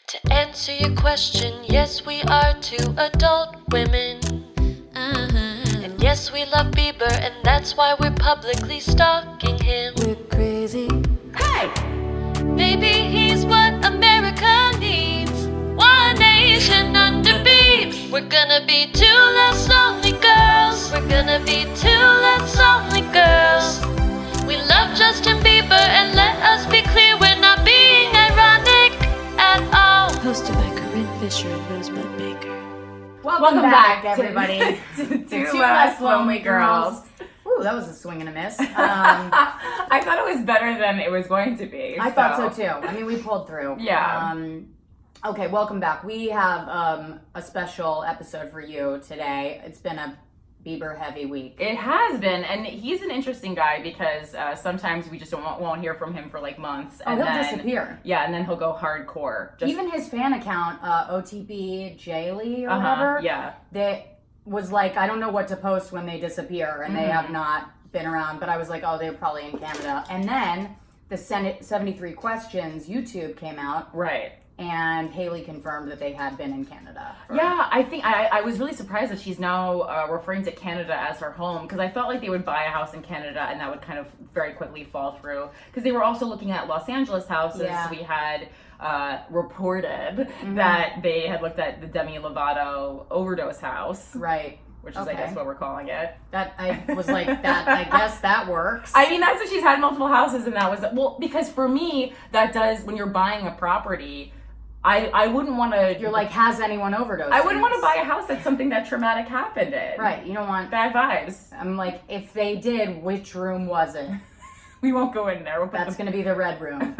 To answer your question, yes, we are two adult women. And yes, we love Bieber, and that's why we're publicly stalking him. We're crazy. Hey! Maybe he's what America needs. One nation under Biebs. We're gonna be two less lonely girls. We're gonna be two less lonely girls. We love Justin Bieber, and let us be clear, we're not being ironic at all. Hosted by Corinne Fisher and Rosebud Baker. Welcome back, everybody, to Two Less Lonely Girls. Ooh, that was a swing and a miss. I thought it was better than it was going to be. I thought so too. I mean, we pulled through. Yeah. Okay, welcome back. We have a special episode for you today. It's been a Bieber heavy week. It has been, and he's an interesting guy because sometimes we just won't hear from him for like months. Oh, And he'll then, disappear. Yeah, and then he'll go hardcore. Even his fan account, OTP Jaylee or whatever, yeah. that was like, I don't know what to post when they disappear, and they have not been around, but I was like, oh, they're probably in Canada. And then the 73 Questions YouTube came out. Right. And Haley confirmed that they had been in Canada. Yeah, I think I was really surprised that she's now referring to Canada as her home, because I felt like they would buy a house in Canada and that would kind of very quickly fall through, because they were also looking at Los Angeles houses. Yeah. We had reported that they had looked at the Demi Lovato overdose house. Right. Which is, I guess, what we're calling it. That I was like, that I guess that works. I mean, that's what she's had multiple houses, and that was, well, because for me, that does, when you're buying a property, I wouldn't want to... You're like, has anyone overdosed? I wouldn't want to buy a house that's something that traumatic happened in. Right, you don't want... Bad vibes. I'm like, if they did, which room was it? We won't go in there. That's going to be the red room.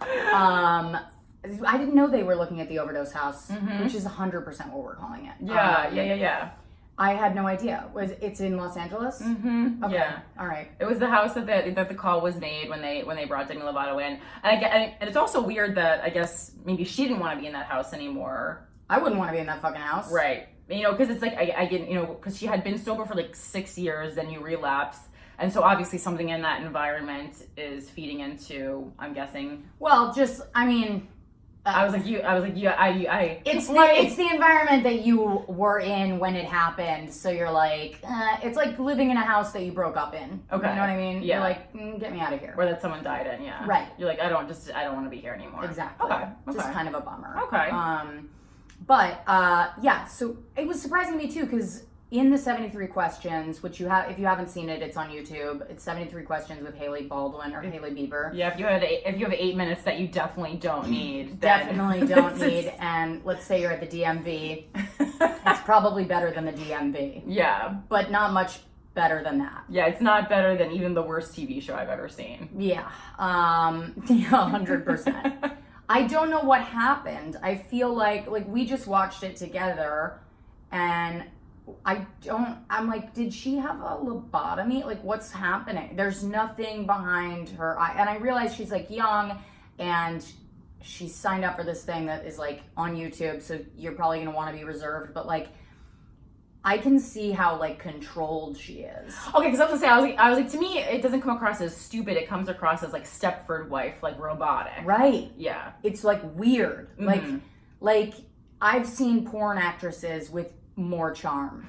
I didn't know they were looking at the overdose house, which is 100% what we're calling it. Yeah. I had no idea. It's in Los Angeles? Mm-hmm. Okay. Yeah. All right. It was the house that the call was made when they brought Demi Lovato in. And it's also weird that, I guess, maybe she didn't want to be in that house anymore. I wouldn't want to be in that fucking house. Right. You know, because it's like, I get, you know, because she had been sober for like 6 years, then you relapse. And so obviously something in that environment is feeding into, I'm guessing. Well, just, I mean... It's the environment that you were in when it happened. So you're like, it's like living in a house that you broke up in. Okay. You know what I mean? Yeah. You're like, get me out of here. Or that someone died in, yeah. Right. You're like, I don't want to be here anymore. Exactly. Okay. Just kind of a bummer. Okay. Yeah, so it was surprising to me too, because in the 73 Questions, which you have, if you haven't seen it, it's on YouTube. It's 73 Questions with Haley Baldwin or Haley Bieber. Yeah, if you have 8 minutes that you definitely don't need, definitely don't need. And let's say you're at the DMV, it's probably better than the DMV. Yeah, but not much better than that. Yeah, it's not better than even the worst TV show I've ever seen. Yeah, 100%. I don't know what happened. I feel like we just watched it together, and I'm like, did she have a lobotomy? Like, what's happening? There's nothing behind her eye. And I realized she's like young, and she signed up for this thing that is like on YouTube, so you're probably gonna want to be reserved, but like, I can see how like controlled she is. Okay, because I was gonna say, I was like, to me, it doesn't come across as stupid. It comes across as like Stepford Wife, like robotic. Right. Yeah. It's like weird. Like I've seen porn actresses with more charm.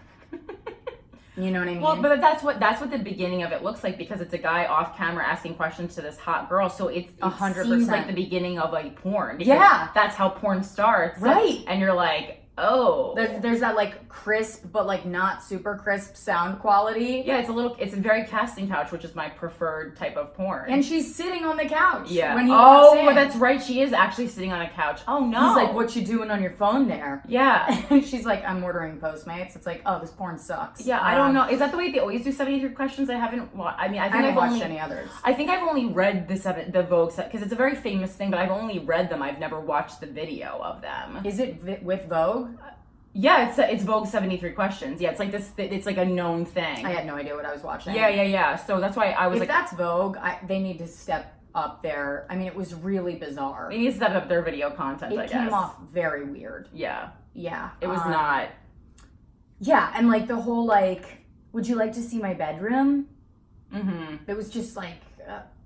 You know what I mean? Well, but that's what the beginning of it looks like, because it's a guy off camera asking questions to this hot girl. So it 100%. seems like the beginning of like porn. Yeah, that's how porn starts. Right. And you're like, oh, there's that like crisp but like not super crisp sound quality. Yeah, it's a very casting couch, which is my preferred type of porn. And she's sitting on the couch. Yeah. When he walks in. That's right. She is actually sitting on a couch. Oh no. He's like, "What you doing on your phone there?" Yeah. And she's like, "I'm ordering Postmates." It's like, oh, this porn sucks. Yeah, I don't know. Is that the way they always do 73 Questions? I haven't. I haven't watched any others. I think I've only read the Vogue set, because it's a very famous thing, but I've only read them. I've never watched the video of them. Is it with Vogue? Yeah, it's Vogue 73 Questions. Yeah, it's like this. It's like a known thing. I had no idea what I was watching. Yeah. So that's why I was if that's Vogue, they need to step up their. I mean, it was really bizarre. They need to step up their video content. It came off very weird. Yeah. It was not. Yeah, and like the whole like, would you like to see my bedroom? Mm-hmm. It was just like,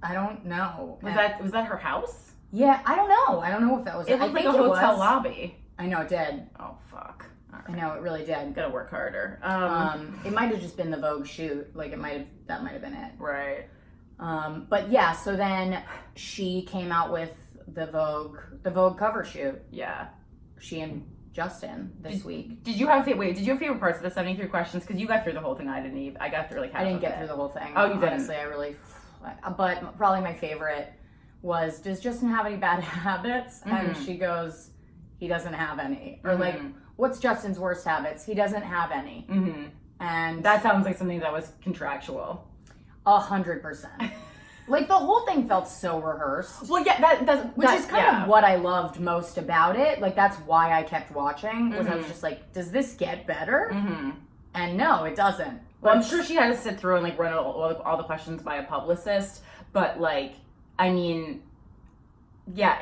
I don't know. Was that her house? Yeah, I don't know. I don't know if that was It looked like a hotel lobby. I know it did. Oh, fuck. All I right. know it really did. Gotta work harder. It might have just been the Vogue shoot. Like that might have been it. Right. But yeah, so then she came out with the Vogue cover shoot. Yeah. She and Justin this week. Did you have favorite parts of the 73 questions? Because you got through the whole thing. I didn't even. I got through like half. I didn't of get it. through the whole thing. Oh, you didn't? Honestly, I really. But probably my favorite was, does Justin have any bad habits? And she goes, he doesn't have any. Or like, what's Justin's worst habits? He doesn't have any. And That sounds like something that was contractual. 100%. Like, the whole thing felt so rehearsed. Well, yeah, Which is kind of what I loved most about it. Like, that's why I kept watching, was I was just like, does this get better? And no, it doesn't. Well, I'm sure she had to sit through and like run all the questions by a publicist, but like, I mean, yeah,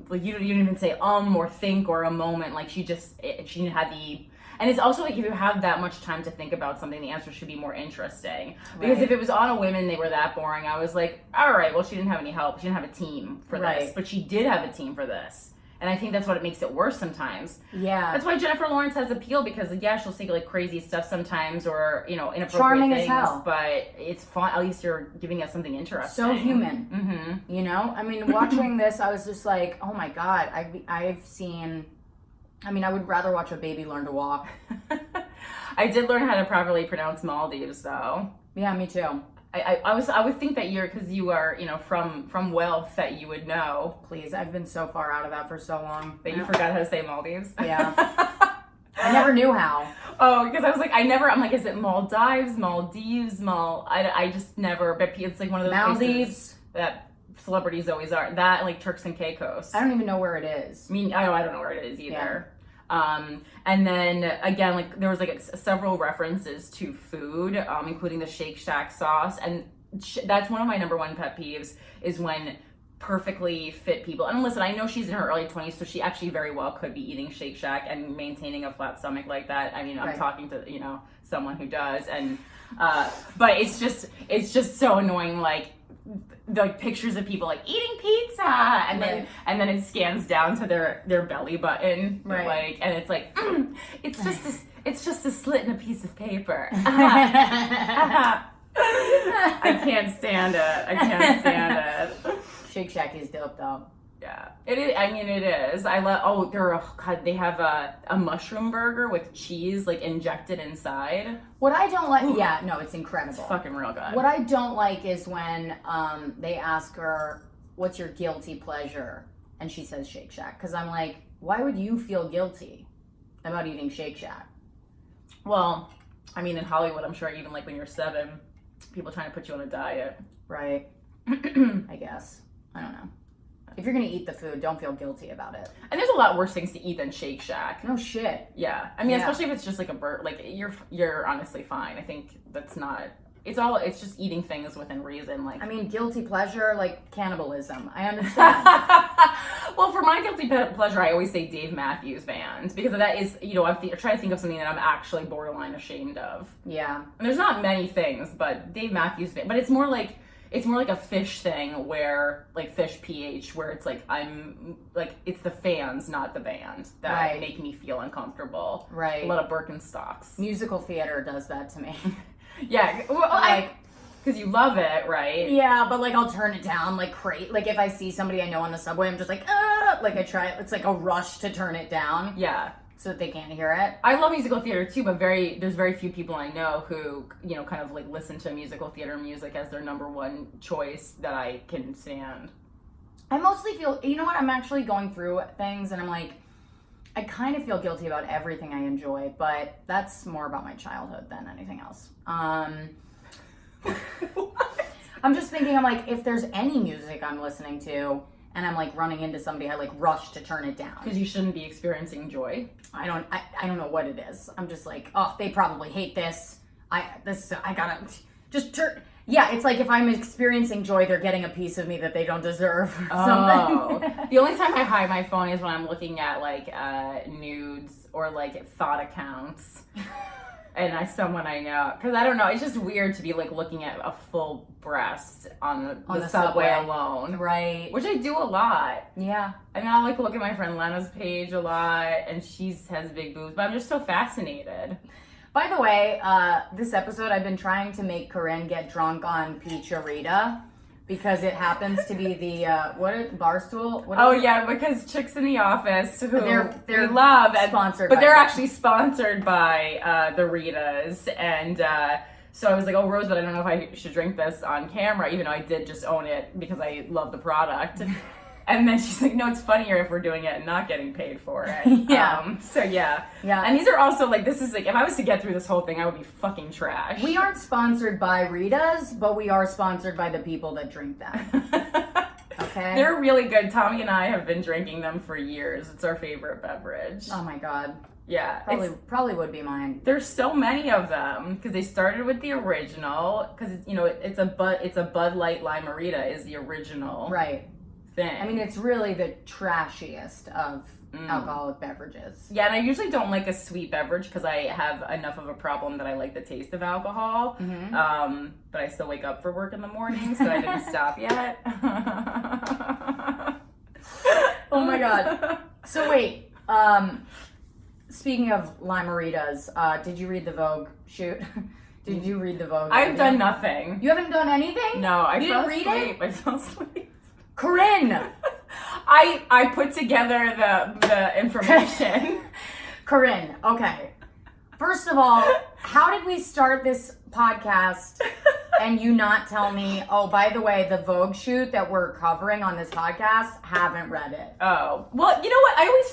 like you didn't even say or think or a moment. Like she had the. And it's also like if you have that much time to think about something, the answer should be more interesting. Because if it was on a women, they were that boring, I was like, all right, well, she didn't have any help. She didn't have a team for this. But she did have a team for this. And I think that's what it makes it worse sometimes. Yeah. That's why Jennifer Lawrence has appeal, because yeah, she'll say like crazy stuff sometimes or, inappropriate Charming things. as hell. But it's fun. At least you're giving us something interesting. So human. You know? I mean, watching this, I was just like, oh my God, I've seen... I mean, I would rather watch a baby learn to walk. I did learn how to properly pronounce Maldives, though. Yeah, me too. I would think that because you are, from wealth, that you would know. Please, I've been so far out of that for so long. That you forgot how to say Maldives? Yeah. I never knew how. Oh, because I was like, I'm like, is it Maldives, I just never, but it's like one of those places that celebrities always are. That, like Turks and Caicos. I don't even know where it is. I mean, I don't know where it is either. And then again, like there was like several references to food, including the Shake Shack sauce, and that's one of my number one pet peeves is when perfectly fit people. And listen, I know she's in her early 20s, so she actually very well could be eating Shake Shack and maintaining a flat stomach like that. I mean, I'm talking to someone who does, and but it's just so annoying, like pictures of people like eating pizza and then it scans down to their belly button, like, and it's like it's just a slit in a piece of paper. I can't stand it. Shake Shack is dope though. Yeah, it is. I mean, it is. I love. Oh, they have a mushroom burger with cheese like injected inside. What I don't like, it's incredible. It's fucking real good. What I don't like is when they ask her, "What's your guilty pleasure?" and she says Shake Shack, because I'm like, why would you feel guilty about eating Shake Shack? Well, I mean, in Hollywood, I'm sure even like when you're 7, people trying to put you on a diet. Right. I guess. I don't know. If you're gonna eat the food, don't feel guilty about it. And there's a lot worse things to eat than Shake Shack. No shit. Yeah, I mean, especially if it's just like a bird. Like you're honestly fine. I think that's not. It's just eating things within reason. Like, I mean, guilty pleasure, like cannibalism. I understand. Well, for my guilty pleasure, I always say Dave Matthews Band, because that is, I'm trying to think of something that I'm actually borderline ashamed of. Yeah. And there's not many things, but Dave Matthews Band. But it's more like a fish thing, where like Fish PH, where it's like I'm like it's the fans, not the band, that make me feel uncomfortable. Right. A lot of Birkenstocks. Musical theater does that to me. Yeah. Well, like, because you love it, right? Yeah, but like I'll turn it down like crazy. Like if I see somebody I know on the subway, I'm just like, like I try. It's like a rush to turn it down. Yeah. So that they can't hear it. I love musical theater too, but there's very few people I know who, kind of like listen to musical theater music as their number one choice that I can stand. I mostly feel, what, I'm actually going through things and I'm like, I kind of feel guilty about everything I enjoy, but that's more about my childhood than anything else. I'm just thinking, I'm like, if there's any music I'm listening to and I'm like running into somebody, I like rush to turn it down. Because you shouldn't be experiencing joy. I don't know what it is. I'm just like, oh, they probably hate this. I gotta just turn. Yeah, it's like if I'm experiencing joy, they're getting a piece of me that they don't deserve or something. The only time I hide my phone is when I'm looking at like nudes or like thought accounts. and someone I know, because I don't know, it's just weird to be like looking at a full breast on the subway alone, Right. which I do a lot. Yeah. I mean, I like to look at my friend Lena's page a lot, and she has big boobs, but I'm just so fascinated. By the way, this episode I've been trying to make Corinne get drunk on Peacharita because it happens to be the Barstool. Yeah, because Chicks in the Office, who They're we love, sponsored, but by they're them. actually sponsored by the Ritas, and so I was like, oh, Rosebud, I don't know if I should drink this on camera, even though I did just own it because I love the product. And then she's like, no, it's funnier if we're doing it and not getting paid for it. Yeah. So yeah. Yeah. And these are also like, this is like, if I was to get through this whole thing, I would be fucking trash. We aren't sponsored by Rita's, but we are sponsored by the people that drink them. Okay? They're really good. Tommy and I have been drinking them for years. It's our favorite beverage. Oh my God. Yeah. Probably would be mine. There's so many of them because they started with the original because, you know, it's a Bud Light Limerita is the original. Right. Thing. I mean, it's really the trashiest of alcoholic beverages. Yeah, and I usually don't like a sweet beverage because I have enough of a problem that I like the taste of alcohol. Mm-hmm. But I still wake up for work in the morning, so I didn't stop yet. Oh my God. So wait, speaking of Limeritas, did you read the Vogue shoot? Did you read the Vogue? I've done nothing. You haven't done anything? No, I You fell didn't asleep. read it? I fell asleep. Corinne! I put together the information. Corinne, okay. First of all, how did we start this podcast and you not tell me, oh, by the way, the Vogue shoot that we're covering on this podcast, haven't read it. Oh. Well, you know what? I always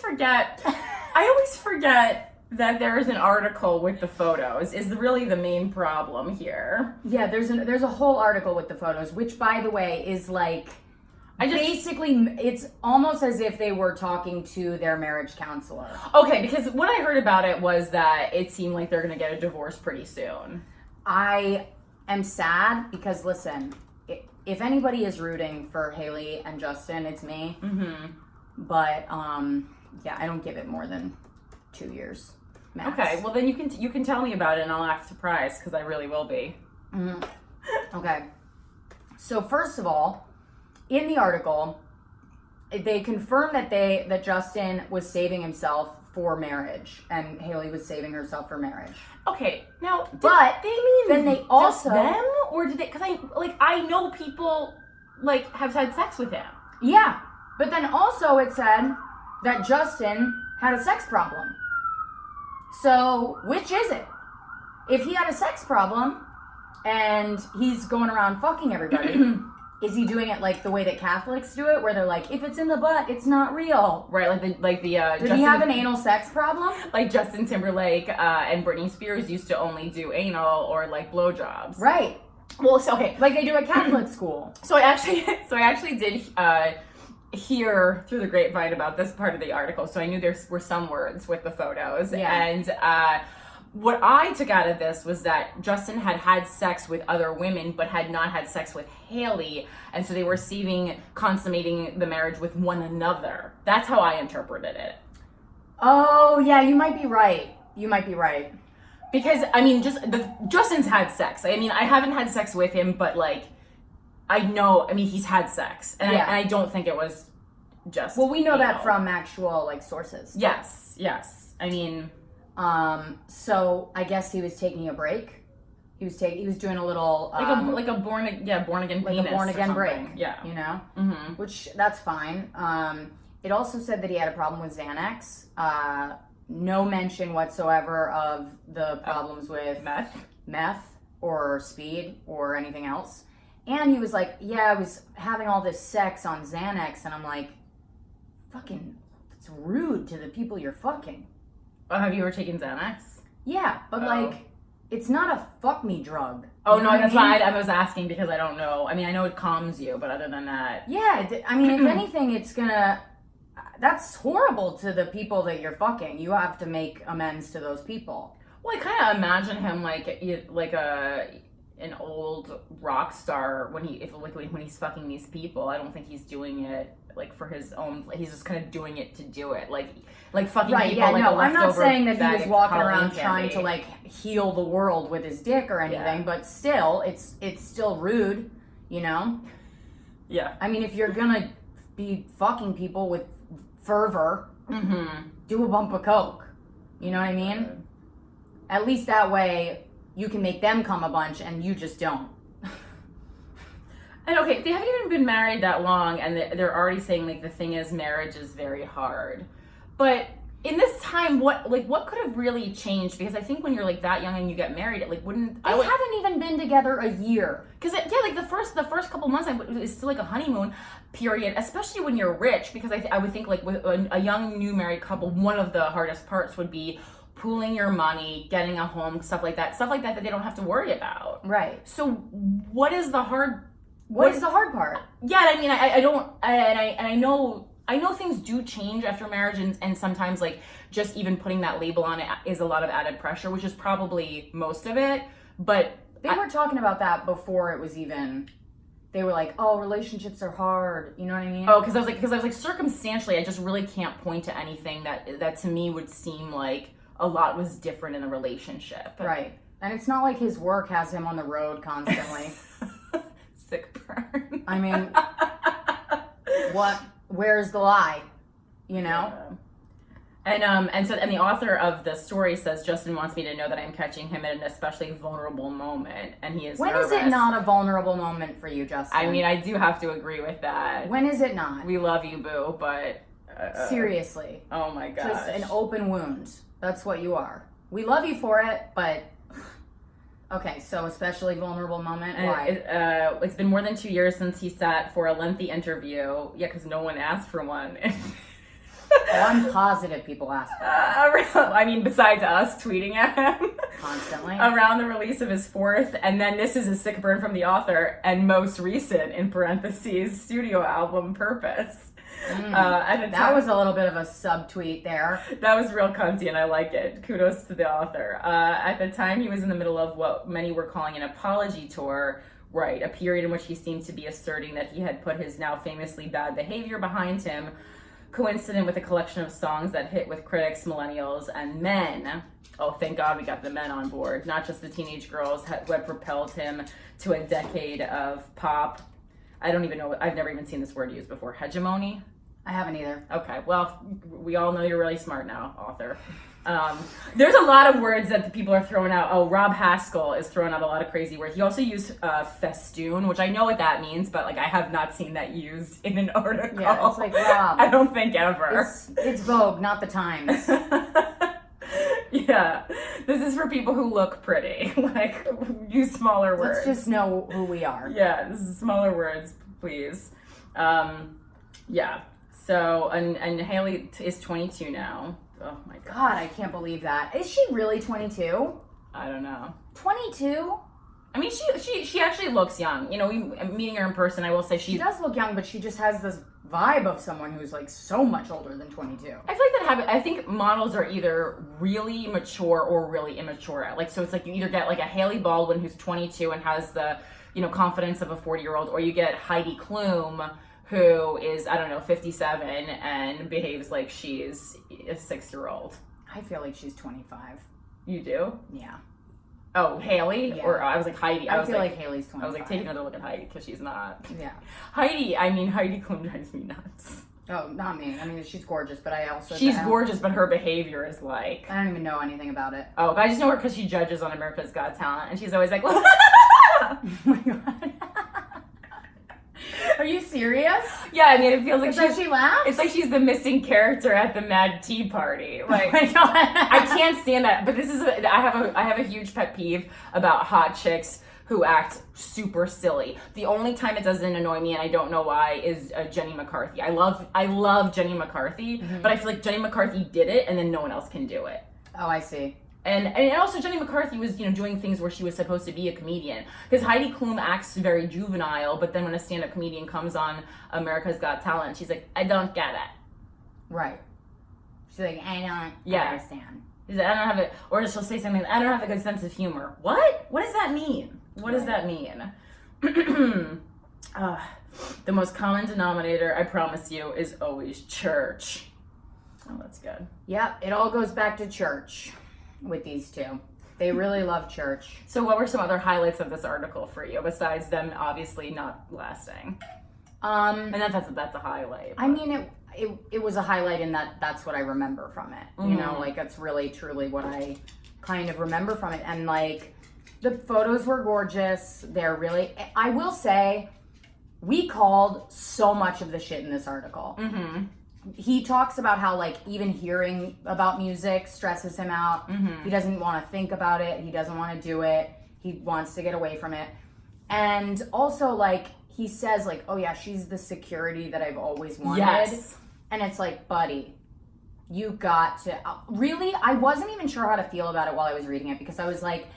forget that there is an article with the photos is really the main problem here. Yeah, there's a whole article with the photos, which, by the way, is like... Basically, it's almost as if they were talking to their marriage counselor. Okay, because what I heard about it was that it seemed like they're going to get a divorce pretty soon. I am sad because, listen, if anybody is rooting for Haley and Justin, it's me. Mm-hmm. But, yeah, I don't give it more than 2 years max. Okay, well then you can tell me about it and I'll act surprised because I really will be. Mm-hmm. Okay. So, first of all, in the article, they confirmed that Justin was saving himself for marriage, and Haley was saving herself for marriage. Okay, now, But they mean then they also just them, or did they? Because I know people have had sex with him. Yeah, but then also it said that Justin had a sex problem. So which is it? If he had a sex problem and he's going around fucking everybody. Is he doing it like the way that Catholics do it, where they're like, if it's in the butt, it's not real? Right, Did he have an anal sex problem? Like Justin Timberlake and Britney Spears used to only do anal or like blowjobs. Right. Well, so, okay, Like they do at Catholic school. So I actually did hear through the grapevine about this part of the article. So I knew there were some words with the photos, Yeah. and what I took out of this was that Justin had sex with other women, but had not had sex with Haley, and so they were consummating the marriage with one another. That's how I interpreted it. Oh, yeah, you might be right. Because, I mean, Justin's had sex. I mean, I haven't had sex with him, but, he's had sex. And, Yeah. I don't think it was just... Well, we know that anal. from actual, sources. Yes. I mean... So I guess he was taking a break. He was doing a little... like a born again penis. Like a born again or break. something. Yeah. You know? Mm-hmm. Which, that's fine. It also said that he had a problem with Xanax. No mention whatsoever of the problems with meth or speed or anything else. And he was like, yeah, I was having all this sex on Xanax. And I'm like, fucking, it's rude to the people you're fucking. Oh, have you ever taken Xanax? Yeah, but it's not a fuck me drug. Oh, You no, know what that's I mean? why I was asking because I don't know. I mean, I know it calms you, but other than that... Yeah, I mean, if anything, it's gonna... That's horrible to the people that you're fucking. You have to make amends to those people. Well, I kind of imagine him like an old rock star when he's fucking these people. I don't think he's doing it like for his own. He's just kind of doing it to do it, like fucking Right, people. yeah, like no, a I'm not leftover saying that he bag was of walking Halloween around trying candy. to like heal the world with his dick or anything, Yeah. but still, it's still rude, you know? Yeah. I mean, if you're gonna be fucking people with fervor, do a bump of coke. You know what I mean? At least that way you can make them come a bunch and you just don't. And okay, they haven't even been married that long, and they're already saying like the thing is marriage is very hard. But in this time, what could have really changed? Because I think when you're like that young and you get married, it like wouldn't. They haven't even been together a year. Because like the first couple months, it's still like a honeymoon period, especially when you're rich. Because I would think like with a young new married couple, one of the hardest parts would be pooling your money, getting a home, stuff like that that they don't have to worry about. Right. So what is the hard? What is the hard part? Yeah, I mean, I don't, I know things do change after marriage, and sometimes like just even putting that label on it is a lot of added pressure, which is probably most of it. But They were talking about that before it was even. They were like, "Oh, relationships are hard." You know what I mean? oh, because I was like circumstantially, I just really can't point to anything that to me would seem like a lot was different in the relationship. Right. And it's not like his work has him on the road constantly. Sick burn. I mean, where's the lie? You know? Yeah. And the author of the story says Justin wants me to know that I'm catching him at an especially vulnerable moment, and he is When nervous. is it not a vulnerable moment for you, Justin? I mean, I do have to agree with that. When is it not? We love you, boo, but Seriously. oh my gosh. Just an open wound. That's what you are. We love you for it, but okay, so especially vulnerable moment. Why? It's been more than 2 years since he sat for a lengthy interview. Yeah, because no one asked for one. Oh, I'm positive people ask for it I mean, besides us tweeting at him constantly. around the release of his fourth, and then this is a sick burn from the author, and most recent, in parentheses, studio album, Purpose. At the That time, was a little bit of a subtweet there. that was real cunty, and I like it. Kudos to the author. At the time, he was in the middle of what many were calling an apology tour, right? A period in which he seemed to be asserting that he had put his now famously bad behavior behind him, coincident with a collection of songs that hit with critics, millennials, and men. Oh, thank God we got the men on board, not just the teenage girls who had propelled him to a decade of pop. I don't even know, I've never even seen this word used before. Hegemony? I haven't either. Okay, well, we all know you're really smart now, author. There's a lot of words that the people are throwing out. Oh, Rob Haskell is throwing out a lot of crazy words. He also used festoon, which I know what that means, but like I have not seen that used in an article. Yeah, it's like, Rob. I don't think ever. It's Vogue, not the Times. Yeah, this is for people who look pretty. Like, use smaller words. Let's just know who we are. Yeah, this is smaller words, please. Yeah. So, and Haley is 22 now. Oh my God. God, I can't believe that. Is she really 22? I don't know. 22? I mean, she actually looks young. You know, meeting her in person, I will say She does look young, but she just has this vibe of someone who's like so much older than 22. I feel like that habit. I think models are either really mature or really immature. Like, so it's like you either get like a Haley Baldwin who's 22 and has the, you know, confidence of a 40-year-old, or you get Heidi Klum who is, I don't know, 57 and behaves like she's a 6-year-old. I feel like she's 25. You do? Yeah. Oh, Haley? Yeah. Or I was like Heidi. I feel like Haley's 25. I was like, take another look at Heidi because she's not. Yeah. Heidi Klum drives me nuts. Oh, not me. I mean, she's gorgeous, but I also... She's gorgeous, but her behavior is like... I don't even know anything about it. Oh, but I just know her because she judges on America's Got Talent, and she's always like... Oh my God. Are you serious? Yeah, I mean, it feels like It's like she laughs? It's like she's the missing character at the Mad Tea Party. Like, Oh my God. I can't stand that. But this is I have a huge pet peeve about hot chicks who act super silly. The only time it doesn't annoy me, and I don't know why, is Jenny McCarthy. I love Jenny McCarthy, but I feel like Jenny McCarthy did it, and then no one else can do it. Oh, I see. And also Jenny McCarthy was, you know, doing things where she was supposed to be a comedian. Because Heidi Klum acts very juvenile, but then when a stand-up comedian comes on America's Got Talent, she's like, I don't get it. Right. She's like, I don't understand. She's like, I don't have it. Or she'll say something, I don't have a good sense of humor. What? What does that mean? What does that mean? The most common denominator, I promise you, is always church. Oh, that's good. Yep, it all goes back to church with these two. They really love church. So what were some other highlights of this article for you, besides them obviously not lasting? And that's a highlight. I mean, it was a highlight in that's what I remember from it. You know, like that's really truly what I kind of remember from it. And like the photos were gorgeous. They're really, I will say, we called so much of the shit in this article. He talks about how like even hearing about music stresses him out. He doesn't want to think about it. He doesn't want to do it. He wants to get away from it. And also like he says like, oh yeah, she's the security that I've always wanted. Yes. And it's like, buddy, you got to really, I wasn't even sure how to feel about it while I was reading it, because I was like,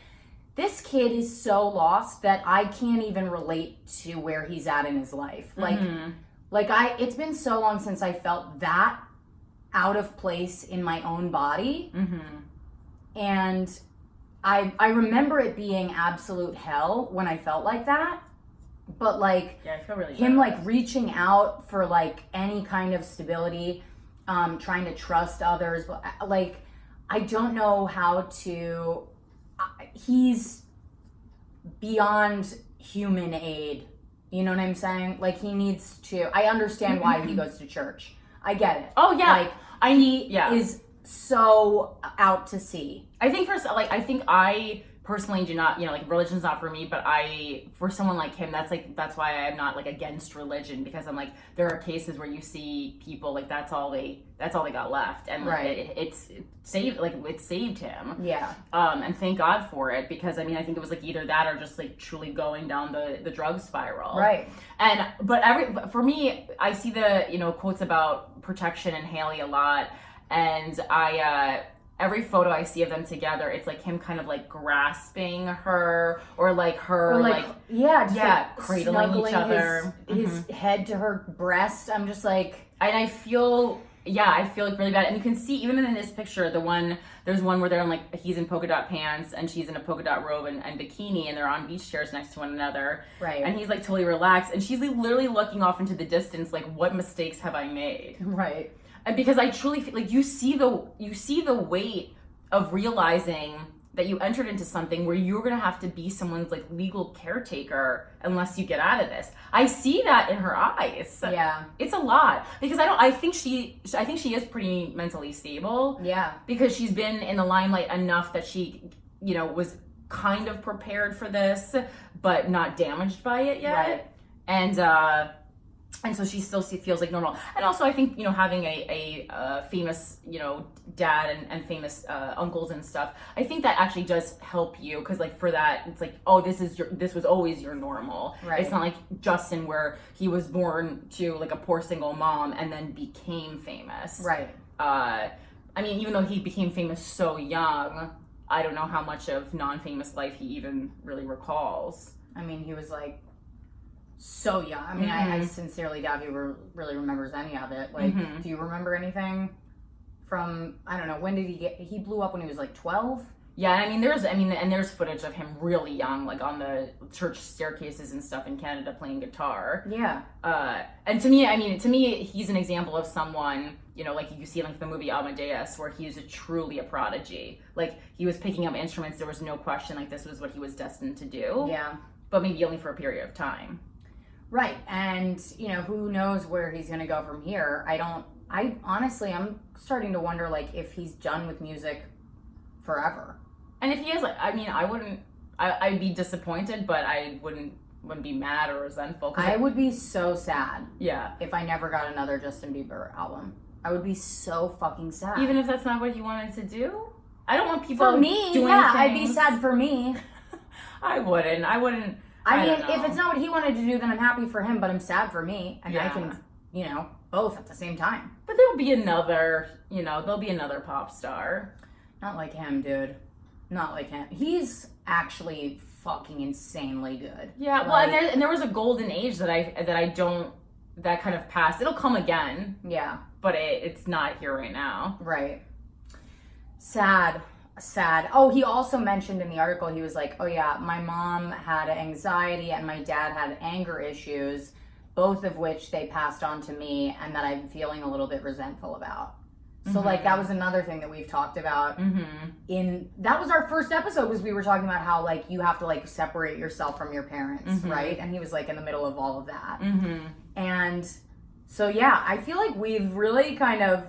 this kid is so lost that I can't even relate to where he's at in his life. It's been so long since I felt that out of place in my own body. And I remember it being absolute hell when I felt like that. But like, yeah, I feel really him bad. like reaching out for like any kind of stability, trying to trust others. Like, I don't know how to, he's beyond human aid. You know what I'm saying? Like he needs to, I understand why he goes to church. I get it. Oh yeah. Like he is so out to sea. I think I personally do not, like religion's not for me, but for someone like him, that's why I'm not like against religion, because I'm like, there are cases where you see people like that's all they got left, and like, it saved him. Yeah. And thank God for it, because I mean I think it was like either that or just like truly going down the drug spiral. Right. But for me, I see the quotes about protection and Haley a lot, and every photo I see of them together, it's like him kind of like grasping her, or like her or like cradling each other, his head to her breast. I'm just like, and I feel like really bad. And you can see even in this picture, there's one where they're in like, he's in polka dot pants and she's in a polka dot robe and bikini, and they're on beach chairs next to one another. Right. And he's like totally relaxed, and she's like literally looking off into the distance, like, what mistakes have I made? right. And because I truly feel like you see the weight of realizing that you entered into something where you're gonna have to be someone's like legal caretaker unless you get out of this. I see that in her eyes. Yeah. It's a lot, because I think she is pretty mentally stable. Yeah. Because she's been in the limelight enough that she, was kind of prepared for this, but not damaged by it yet. Right. And so she still feels like normal. And also I think, having a famous, dad and famous uncles and stuff, I think that actually does help you, because like for that, it's like, oh, this was always your normal. Right. It's not like Justin, where he was born to like a poor single mom and then became famous. Right. I mean, even though he became famous so young, I don't know how much of non-famous life he even really recalls. I mean, he was like so young. I mean, I sincerely doubt he really remembers any of it. Like, do you remember anything from, I don't know, when did he blew up when he was like 12? Yeah, and there's footage of him really young, like on the church staircases and stuff in Canada playing guitar. Yeah. And to me, he's an example of someone, like you see in like the movie Amadeus, where he's truly a prodigy. Like he was picking up instruments, there was no question, like this was what he was destined to do. Yeah. But maybe only for a period of time. Right. And, who knows where he's going to go from here. I honestly, I'm starting to wonder, like, if he's done with music forever. And if he is, like, I mean, I'd be disappointed, but I wouldn't be mad or resentful. I would be so sad. Yeah. If I never got another Justin Bieber album. I would be so fucking sad. Even if that's not what he wanted to do? I don't want people for me, doing yeah, things. I'd be sad for me. I wouldn't. I mean, if it's not what he wanted to do, then I'm happy for him, but I'm sad for me. And yeah. I can, both at the same time. But there'll be another pop star. Not like him, dude. Not like him. He's actually fucking insanely good. Yeah, well, and there was a golden age that kind of passed. It'll come again. Yeah. But it's not here right now. Right. Sad. Oh, he also mentioned in the article, he was like, oh yeah, my mom had anxiety and my dad had anger issues. both of which they passed on to me and that I'm feeling a little bit resentful about. So like that was another thing that we've talked about that was our first episode, was we were talking about how like you have to like separate yourself from your parents, right? And he was like in the middle of all of that. And so yeah, I feel like we've really kind of,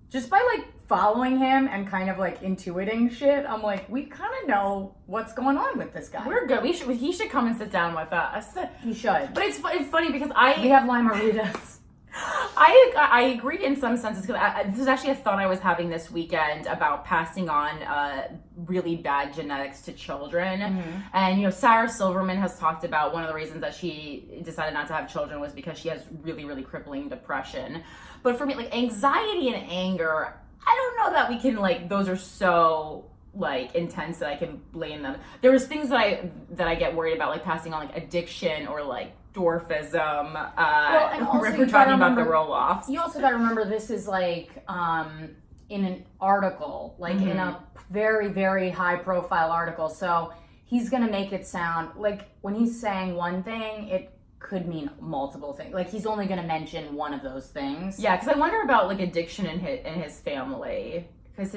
just by like following him and kind of like intuiting shit, I'm like, we kind of know what's going on with this guy. We're good. He should come and sit down with us. He should. But it's funny because we have lime margaritas. I agree in some senses, because this is actually a thought I was having this weekend about passing on really bad genetics to children. And you know, Sarah Silverman has talked about one of the reasons that she decided not to have children was because she has really, really crippling depression. But for me, like anxiety and anger, I don't know that we can like, those are so like intense that I can blame them. There was things that I get worried about, like passing on like addiction or like dwarfism. And also we're talking about the roll-offs. You also got to remember, this is like in an article, like in a very, very high profile article. So he's going to make it sound like when he's saying one thing, it could mean multiple things. Like he's only going to mention one of those things. Yeah, because I wonder about like addiction in his family. Because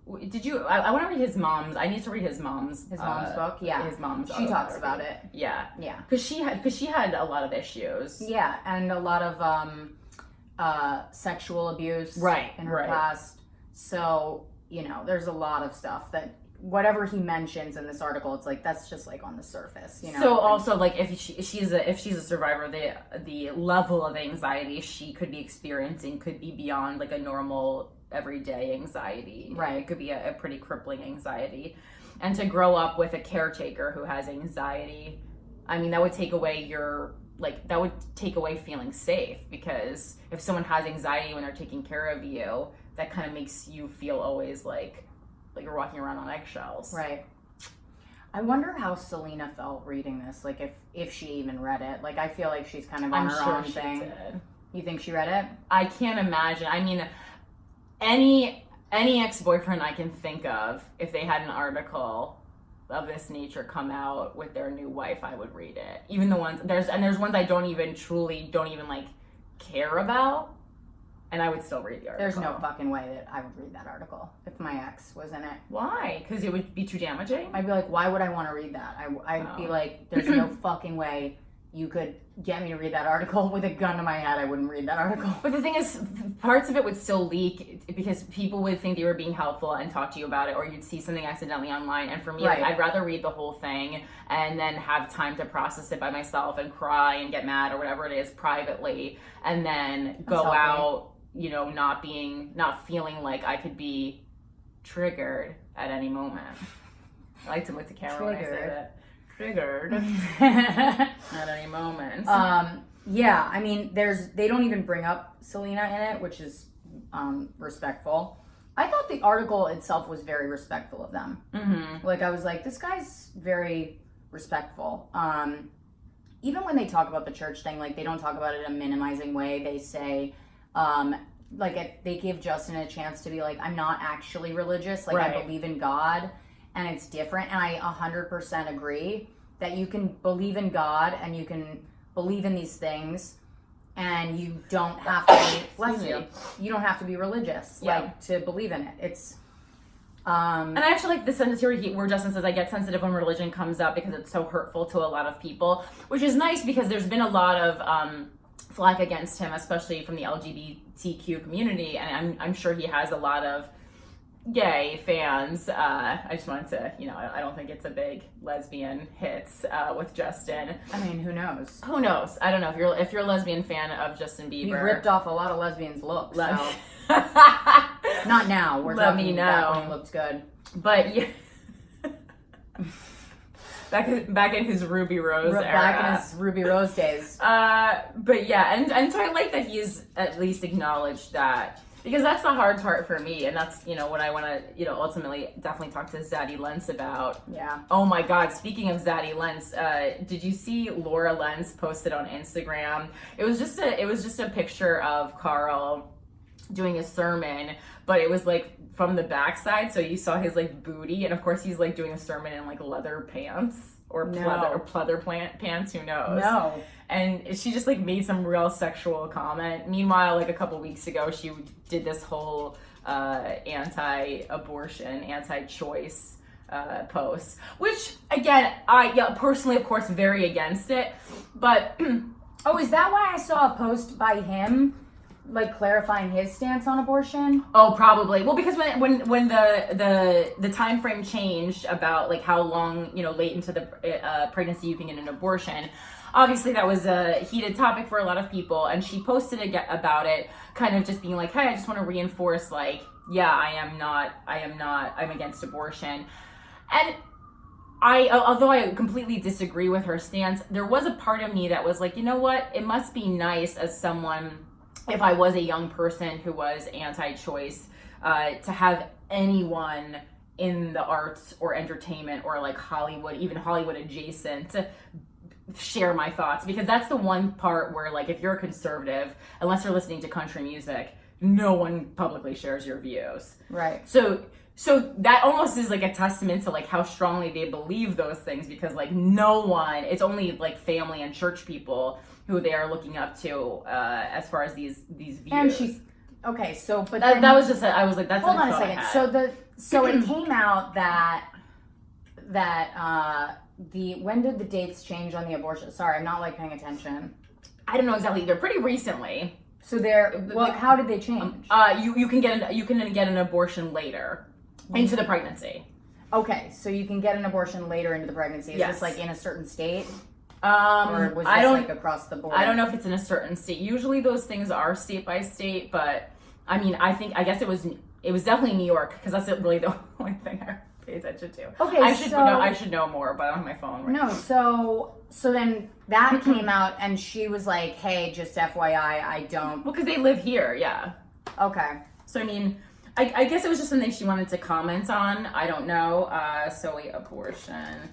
I want to read his mom's. I need to read his mom's book. Yeah, his mom's. She talks about it. Yeah, yeah. Because she had a lot of issues. Yeah, and a lot of sexual abuse. In her past. So you know, there's a lot of stuff that whatever he mentions in this article, it's like that's just like on the surface. You know. So also like if she's a survivor, the level of anxiety she could be experiencing could be beyond like a normal everyday anxiety. Right. It could be a pretty crippling anxiety. And to grow up with a caretaker who has anxiety, I mean, that would take away feeling safe, because if someone has anxiety when they're taking care of you, that kind of makes you feel always like you're walking around on eggshells. Right. I wonder how Selena felt reading this, like if she even read it. Like I feel like she's kind of on her own thing. Did. You think she read it? I can't imagine. I mean, any ex-boyfriend I can think of, if they had an article of this nature come out with their new wife, I would read it. Even the ones there's ones I don't even like care about, and I would still read the article. There's no fucking way that I would read that article if my ex was in it. Why? Because it would be too damaging? I'd be like, why would I want to read that? I'd be like, there's no fucking way you could get me to read that article. With a gun to my head, I wouldn't read that article. But the thing is, parts of it would still leak because people would think they were being helpful and talk to you about it, or you'd see something accidentally online. And for me, like, I'd rather read the whole thing and then have time to process it by myself and cry and get mad or whatever it is privately, and then go out, you know, not feeling like I could be triggered at any moment. I like to look to camera when I say that. Triggered at any moment. Yeah, I mean, they don't even bring up Selena in it, which is respectful. I thought the article itself was very respectful of them. Like I was like, this guy's very respectful. Even when they talk about the church thing, like they don't talk about it in a minimizing way. They say, they give Justin a chance to be like, I'm not actually religious. Like I believe in God. And it's different, and I 100% agree that you can believe in God and you can believe in these things, and you don't have to be, bless you, you don't have to be religious, like, to believe in it. It's, and I actually like the sentence here where Justin says, I get sensitive when religion comes up because it's so hurtful to a lot of people, which is nice because there's been a lot of flack against him, especially from the LGBTQ community, and I'm sure he has a lot of gay fans. I just wanted to, I don't think it's a big lesbian hits with Justin. I mean, who knows? Who knows? I don't know if you're a lesbian fan of Justin Bieber. He ripped off a lot of lesbians' looks. So. Not now. We're Let talking me know. back when he looked good. But yeah. Back in his Ruby Rose era. Back in his Ruby Rose days. But yeah, and so I like that he's at least acknowledged that. Because that's the hard part for me, and that's, what I want to, ultimately definitely talk to Zaddy Lentz about. Yeah. Oh my God, speaking of Zaddy Lentz, did you see Laura Lentz posted on Instagram? It was just a picture of Carl doing a sermon, but it was like from the backside, so you saw his like booty, and of course he's like doing a sermon in like leather pants. or pleather pants, who knows? No. And she just like made some real sexual comment. Meanwhile, like a couple weeks ago, she did this whole anti-abortion, anti-choice post, which again, I personally, of course, very against it. But oh, is that why I saw a post by him, like clarifying his stance on abortion? Oh, probably. Well, because when the time frame changed about like how long, late into the pregnancy you can get an abortion, obviously that was a heated topic for a lot of people, and she posted about it, kind of just being like, hey, I just want to reinforce, like, yeah, I'm against abortion. And although I completely disagree with her stance, there was a part of me that was like, you know what, it must be nice as someone, if I was a young person who was anti-choice, to have anyone in the arts or entertainment or like Hollywood, even Hollywood adjacent, share my thoughts, because that's the one part where, like, if you're a conservative, unless you're listening to country music, no one publicly shares your views. Right. So that almost is like a testament to like how strongly they believe those things, because like no one, it's only like family and church people who they are looking up to as far as these views. And she's okay. So, but that was just I was like, that's hold on a second. So it came out that when did the dates change on the abortion? Sorry, I'm not like paying attention. I don't know exactly. They're pretty recently. So how did they change? You can get an abortion later into the pregnancy. Okay, so you can get an abortion later into the pregnancy. Is this like in a certain state? Or was this like across the board? I don't know if it's in a certain state. Usually those things are state by state, but I mean, I guess it was definitely New York, because that's really the only thing I pay attention to. Okay, I should know more, but I don't have my phone right now. No, so then that came out, and she was like, "Hey, just FYI, I don't." Well, because they live here, yeah. Okay. So I mean, I guess it was just something she wanted to comment on. I don't know. So abortion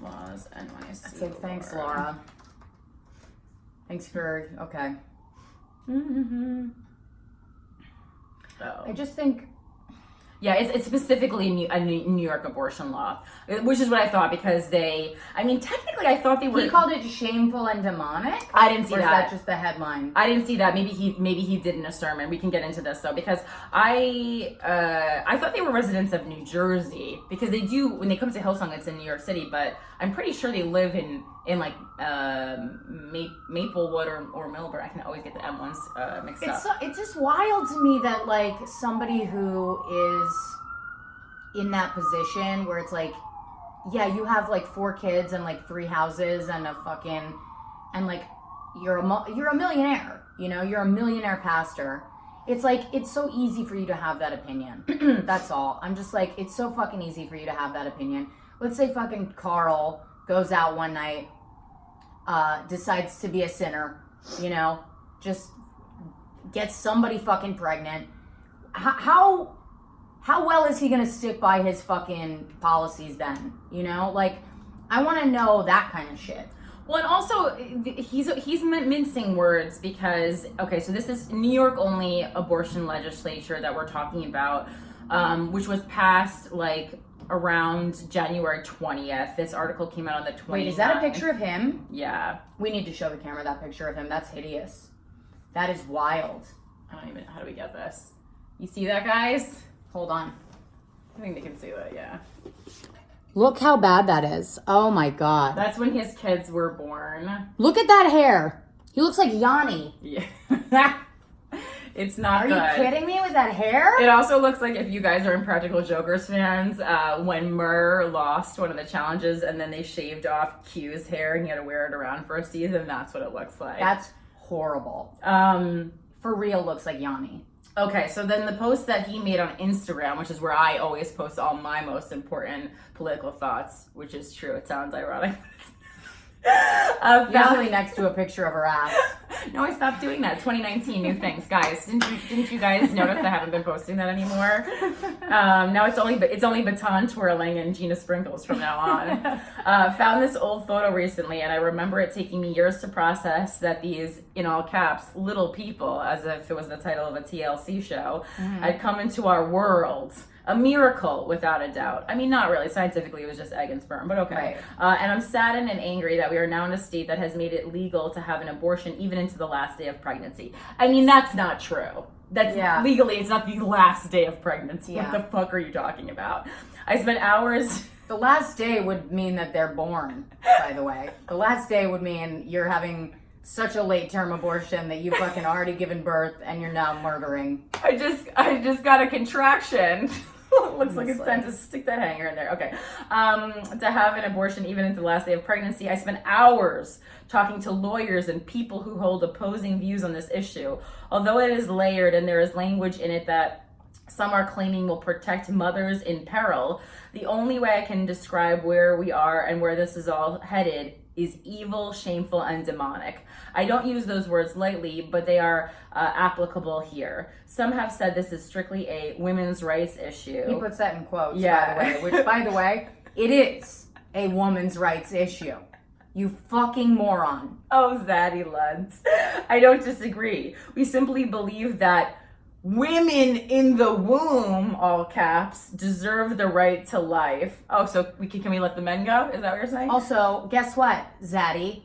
laws, NYC. So thanks, Laura. Thanks for okay. Oh. I just think. Yeah, it's specifically a New York abortion law, which is what I thought, because technically I thought they were. He called it shameful and demonic. I didn't see that. Or is that just the headline? I didn't see that. Maybe he did in a sermon. We can get into this though, because I thought they were residents of New Jersey, because they do, when they come to Hillsong, it's in New York City, but I'm pretty sure they live in like Maplewood or Millburn. I can always get the M1s mixed up. It's just wild to me that like somebody who is in that position where it's like, yeah, you have like 4 kids and like 3 houses and like you're a millionaire, you're a millionaire pastor. It's like, it's so easy for you to have that opinion. That's all. I'm just like, it's so fucking easy for you to have that opinion. Let's say fucking Carl goes out one night, decides to be a sinner, just gets somebody fucking pregnant. How well is he gonna stick by his fucking policies then? Like, I want to know that kind of shit. Well, and also he's mincing words, because okay, so this is New York only abortion legislature that we're talking about, which was passed like around January 20th. This article came out on the 29th. Wait, is that a picture of him? Yeah. We need to show the camera that picture of him. That's hideous. That is wild. How do we get this? You see that, guys? Hold on. I think they can see that, yeah. Look how bad that is. Oh my God. That's when his kids were born. Look at that hair. He looks like Yanni. Yeah. It's not good. Are you kidding me with that hair? It also looks like, if you guys are Impractical Jokers fans, when Murr lost one of the challenges and then they shaved off Q's hair and he had to wear it around for a season, that's what it looks like. That's horrible. For real, looks like Yanni. Okay, so then the post that he made on Instagram, which is where I always post all my most important political thoughts, which is true. It sounds ironic. Usually next to a picture of her ass. No, I stopped doing that. 2019, new things, guys. Didn't you guys notice I haven't been posting that anymore? Now it's only baton twirling and Gina Sprinkles from now on. Found this old photo recently, and I remember it taking me years to process that these, in all caps, little people, as if it was the title of a TLC show, had come into our world. A miracle, without a doubt. I mean, not really. Scientifically, it was just egg and sperm, but okay. Right. And I'm saddened and angry that we are now in a state that has made it legal to have an abortion even into the last day of pregnancy. I mean, that's not true. That's legally, it's not the last day of pregnancy. Yeah. What the fuck are you talking about? I spent hours... The last day would mean that they're born, by the way. The last day would mean you're having such a late term abortion that you've fucking already given birth and you're now murdering. I just got a contraction. Looks like it's time to stick that hanger in there. Okay. To have an abortion even into the last day of pregnancy, I spent hours talking to lawyers and people who hold opposing views on this issue. Although it is layered and there is language in it that some are claiming will protect mothers in peril, the only way I can describe where we are and where this is all headed is evil, shameful, and demonic. I don't use those words lightly, but they are applicable here. Some have said this is strictly a women's rights issue. He puts that in quotes, by the way, which, by the way, it is a woman's rights issue. You fucking moron. Oh, Zaddy Luntz. I don't disagree. We simply believe that women in the womb, all caps, deserve the right to life. Oh, so can we let the men go? Is that what you're saying? Also, guess what, Zaddy?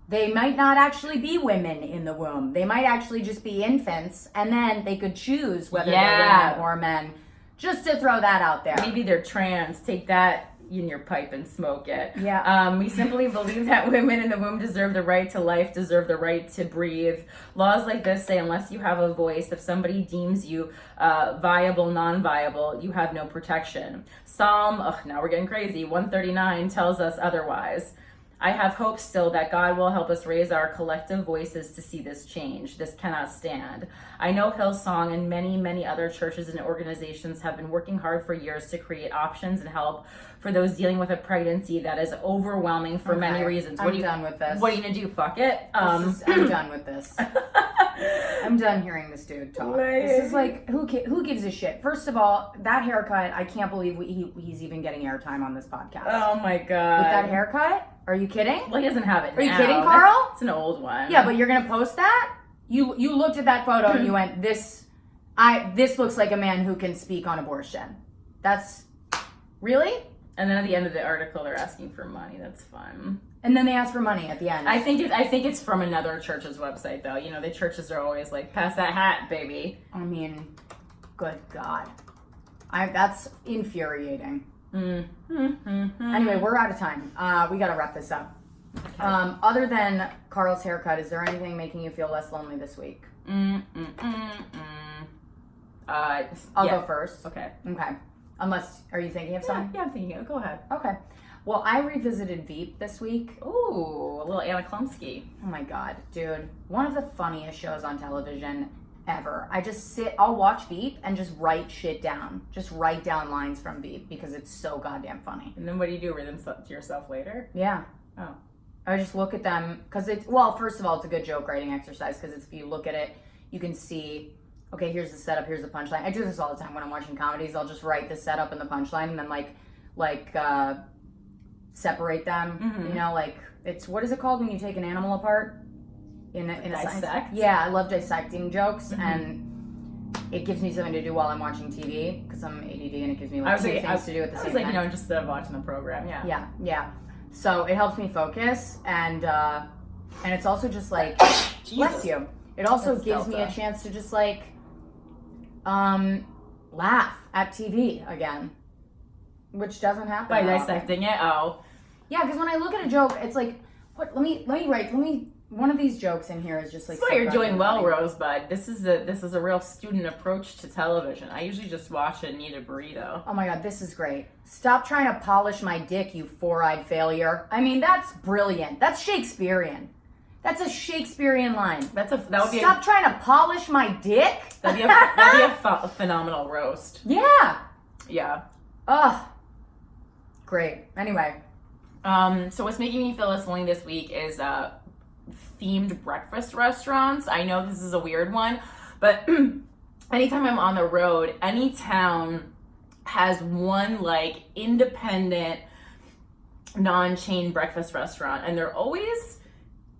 They might not actually be women in the womb. They might actually just be infants, and then they could choose whether they're women or men. Just to throw that out there. Maybe they're trans. Take that in your pipe and smoke it. Yeah. We simply believe that women in the womb deserve the right to life, deserve the right to breathe. Laws like this say unless you have a voice, if somebody deems you viable, non-viable, you have no protection. Psalm, now we're getting crazy, 139 tells us otherwise. I have hope still that God will help us raise our collective voices to see this change. This cannot stand. I know Hillsong and many, many other churches and organizations have been working hard for years to create options and help for those dealing with a pregnancy that is overwhelming for many reasons. I'm done with this. What are you gonna do? Fuck it? I'm done with this. I'm done hearing this dude talk. This is like, who gives a shit? First of all, that haircut, I can't believe he's even getting airtime on this podcast. Oh my God. With that haircut? Are you kidding? Well, he doesn't have it. Are you kidding, Carl? It's an old one. Yeah, but you're gonna post that? You looked at that photo and you went, this looks like a man who can speak on abortion. That's really? And then at the end of the article, they're asking for money. That's fun. And then they ask for money at the end. I think it's from another church's website, though. You know, the churches are always like, pass that hat, baby. I mean, good God. That's infuriating. Anyway, we're out of time. We got to wrap this up. Okay. Other than Carl's haircut, is there anything making you feel less lonely this week? I'll go first. Okay. Unless, are you thinking of something? Yeah, I'm thinking of it. Go ahead. Okay. Well, I revisited Veep this week. Ooh, a little Anna Klumsky. Oh my God, dude. One of the funniest shows on television ever. I'll watch Veep and just write shit down. Just write down lines from Veep because it's so goddamn funny. And then what do? Read them to yourself later? Yeah. Oh. I just look at them because first of all, it's a good joke writing exercise because if you look at it, you can see, okay, here's the setup, here's the punchline. I do this all the time when I'm watching comedies. I'll just write the setup and the punchline and then like separate them. Mm-hmm. You know, like what is it called when you take an animal apart? In a dissect? Science? Yeah, I love dissecting jokes and it gives me something to do while I'm watching TV because I'm ADD and it gives me two things to do at the same time. You know, just watching the program. Yeah. Yeah. So it helps me focus and it's also just like bless you. It also gives me a chance to just like laugh at TV again, which doesn't happen by dissecting it. Oh, yeah, because when I look at a joke, it's like, what? Let me write. One of these jokes in here is just like. That's why you're doing well, Rosebud. This is a real student approach to television. I usually just watch it and eat a burrito. Oh my God, this is great. Stop trying to polish my dick, you four-eyed failure. I mean, that's brilliant. That's Shakespearean. That's a Shakespearean line. Stop trying to polish my dick. That'd be a phenomenal roast. Yeah. Yeah. Ugh. Great. Anyway. So what's making me feel less lonely this week is themed breakfast restaurants. I know this is a weird one, but anytime I'm on the road, any town has one like independent, non-chain breakfast restaurant, and they're always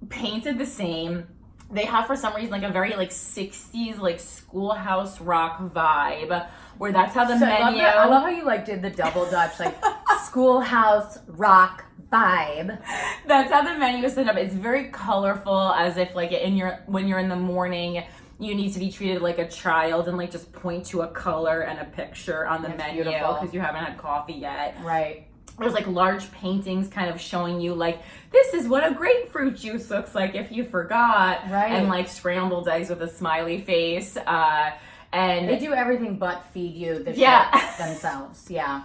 painted the same. they have for some reason like a very like 60s like schoolhouse rock vibe, where that's how the menu. I love how you like did the double dutch, like schoolhouse rock vibe. That's how the menu is set up. It's very colorful, as if like when you're in the morning, you need to be treated like a child and like just point to a color and a picture on the menu because you haven't had coffee yet. Right. There's like large paintings kind of showing you like, this is what a grapefruit juice looks like if you forgot. Right. And like scrambled eggs with a smiley face. And they do everything but feed you the Yeah. shit themselves. Yeah.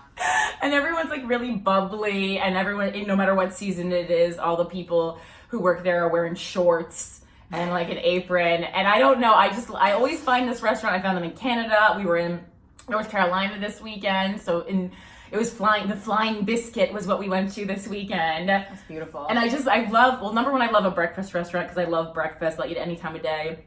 And everyone's like really bubbly, and everyone, no matter what season it is, all the people who work there are wearing shorts and like an apron. And I don't know, I always find this restaurant, I found them in Canada. We were in North Carolina this weekend, so it was the Flying Biscuit was what we went to this weekend. That's beautiful. And number one, I love a breakfast restaurant because I love breakfast. I'll eat it any time of day.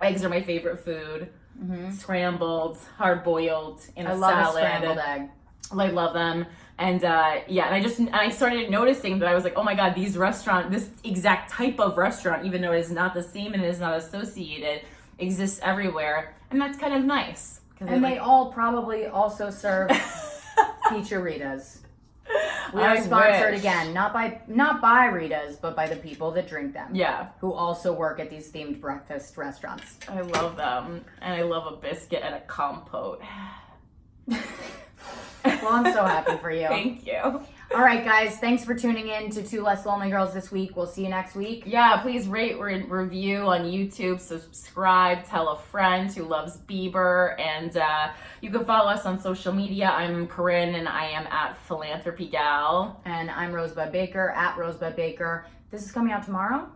Eggs are my favorite food. Mm-hmm. Scrambled, hard-boiled, in a salad. I love a scrambled egg. I love them. And and I started noticing that I was like, oh my God, this exact type of restaurant, even though it is not the same and it is not associated, exists everywhere. And that's kind of nice. And they all probably also serve Peacharitas. We are sponsored again, not by Rita's, but by the people that drink them. Yeah. Who also work at these themed breakfast restaurants. I love them. And I love a biscuit and a compote. Well, I'm so happy for you. Thank you. All right, guys. Thanks for tuning in to Two Less Lonely Girls this week. We'll see you next week. Yeah, please rate, review on YouTube, subscribe, tell a friend who loves Bieber, and you can follow us on social media. I'm Corinne, and I am at Philanthropy Gal. And I'm Rosebud Baker, at Rosebud Baker. This is coming out tomorrow?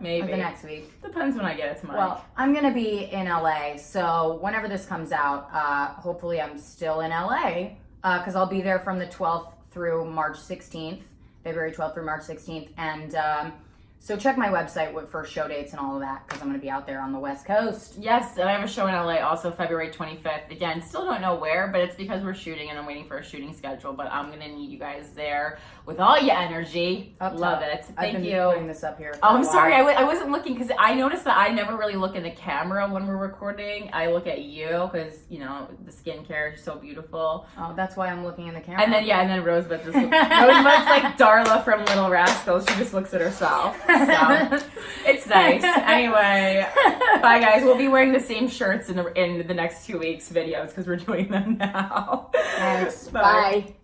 Maybe. Or the next week? Depends when I get it tomorrow. Well, I'm going to be in LA, so whenever this comes out, hopefully I'm still in LA, because I'll be there from the 12th through March 16th, February 12th through March 16th. And so check my website for show dates and all of that, because I'm going to be out there on the West Coast. Yes, and I have a show in LA also February 25th. Again, still don't know where, but it's because we're shooting and I'm waiting for a shooting schedule. But I'm going to need you guys there with all your energy. Love it. Thank you. I've been putting this up here. Oh, I'm sorry. I wasn't looking because I noticed that I never really look in the camera when we're recording. I look at you because, you know, the skincare is so beautiful. Oh, that's why I'm looking in the camera. And then Rosebud just Rosebud's like Darla from Little Rascals. She just looks at herself. So it's nice. Anyway, bye guys. We'll be wearing the same shirts in the next 2 weeks videos because we're doing them now. Thanks. Bye.